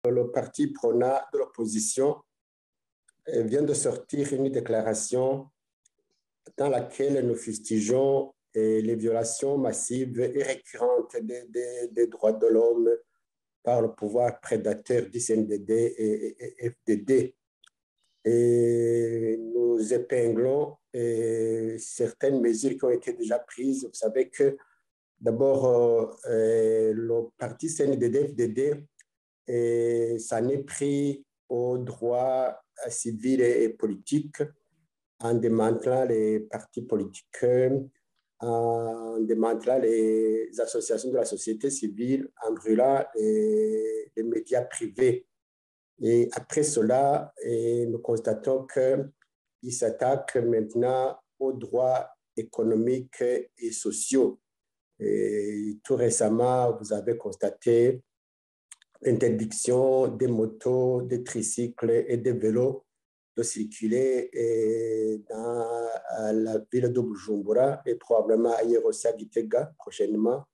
Le parti PRONA de l'opposition vient de sortir une déclaration dans laquelle nous fustigeons les violations massives et récurrentes des droits de l'homme par le pouvoir prédateur du CNDD et FDD. Et nous épinglons certaines mesures qui ont été déjà prises. Vous savez que d'abord, le parti CNDD-FDD s'en est pris aux droits civils et politiques en démantelant les partis politiques, en démantelant les associations de la société civile, en brûlant les médias privés. Et après cela, nous constatons qu'ils s'attaquent maintenant aux droits économiques et sociaux. Et tout récemment, vous avez constaté l'interdiction des motos, des tricycles et des vélos de circuler dans la ville de Bujumbura et probablement ailleurs aussi à Gitega prochainement.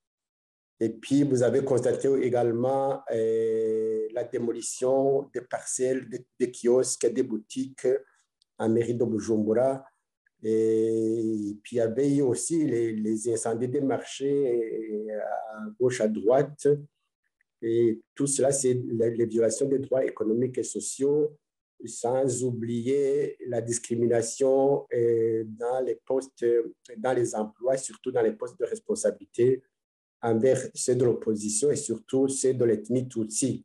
Et puis, vous avez constaté également la démolition des parcelles, des kiosques, des boutiques en mairie de Bujumbura. Et puis, il y avait aussi les incendies des marchés à gauche, à droite. Et tout cela, c'est les violations des droits économiques et sociaux, sans oublier la discrimination dans les postes, dans les emplois, surtout dans les postes de responsabilité envers ceux de l'opposition et surtout ceux de l'ethnie Tutsi.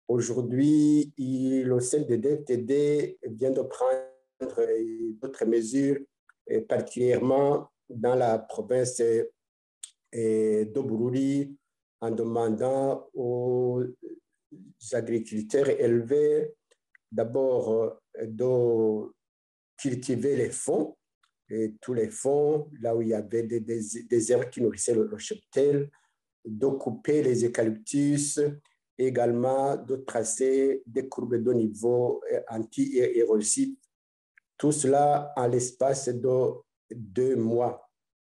Aujourd'hui, le CNDD-FDD vient de prendre d'autres mesures, particulièrement dans la province de Bururi, en demandant aux agriculteurs élevés d'abord de cultiver les fonds, et tous les fonds, là où il y avait des herbes qui nourrissaient le cheptel, de couper les eucalyptus, également de tracer des courbes de niveau anti-érosifs. Tout cela en l'espace de 2 mois,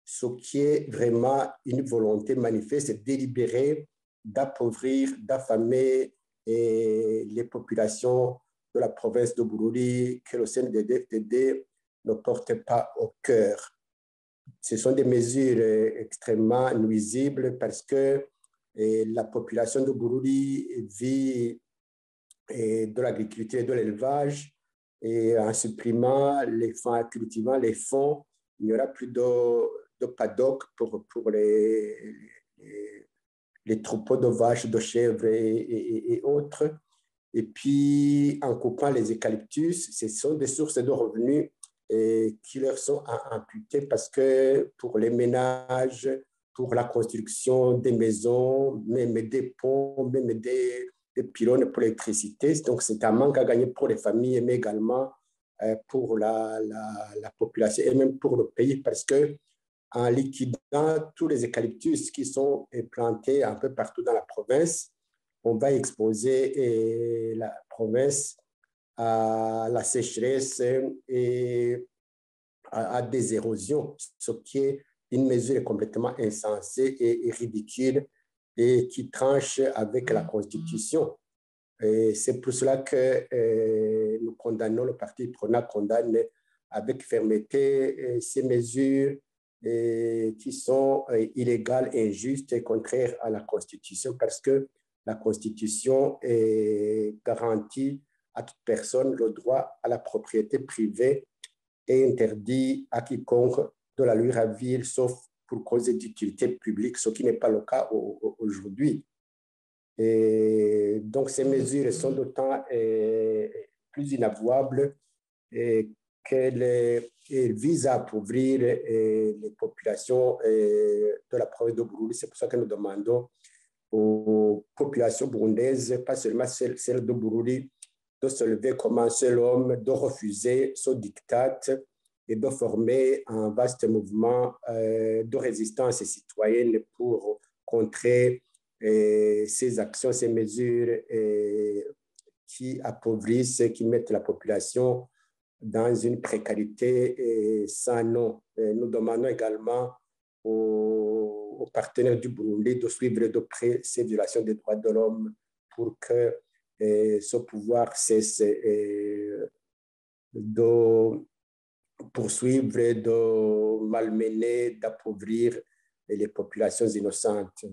ce qui est vraiment une volonté manifeste et délibérée d'appauvrir, d'affamer les populations de la province de Bururi que le CNDD-FDD ne porte pas au cœur. Ce sont des mesures extrêmement nuisibles parce que la population de Bururi vit de l'agriculture et de l'élevage, et en supprimant les fonds, en cultivant les fonds, il n'y aura plus de paddock pour les troupeaux de vaches, de chèvres et autres. Et puis, en coupant les eucalyptus, ce sont des sources de revenus qui leur sont imputées parce que pour les ménages, pour la construction des maisons, même des ponts, même des pylônes pour l'électricité. Donc, c'est un manque à gagner pour les familles, mais également pour la population et même pour le pays parce que en liquidant tous les eucalyptus qui sont plantés un peu partout dans la province, on va exposer la province à la sécheresse et à des érosions, ce qui est une mesure complètement insensée et ridicule et qui tranche avec la Constitution. Et c'est pour cela que nous condamnons, le parti PRONA condamne avec fermeté ces mesures qui sont illégales, injustes et contraires à la Constitution parce que la Constitution garantit à toute personne le droit à la propriété privée et interdit à quiconque de la lui ravir, sauf pour cause d'utilité publique, ce qui n'est pas le cas aujourd'hui. Et donc, ces mesures sont d'autant plus inavouables qu'elles visent à appauvrir les populations de la province de Bururi. C'est pour ça que nous demandons aux populations burundaises, pas seulement celles de Bururi, de se lever comme un seul homme, de refuser ce diktat et de former un vaste mouvement de résistance citoyenne pour contrer ces actions, ces mesures qui appauvrissent, qui mettent la population dans une précarité sans nom. Nous demandons également aux partenaires du Burundi de suivre de près ces violations des droits de l'homme pour que ce pouvoir cesse de poursuivre, de malmener, d'appauvrir les populations innocentes.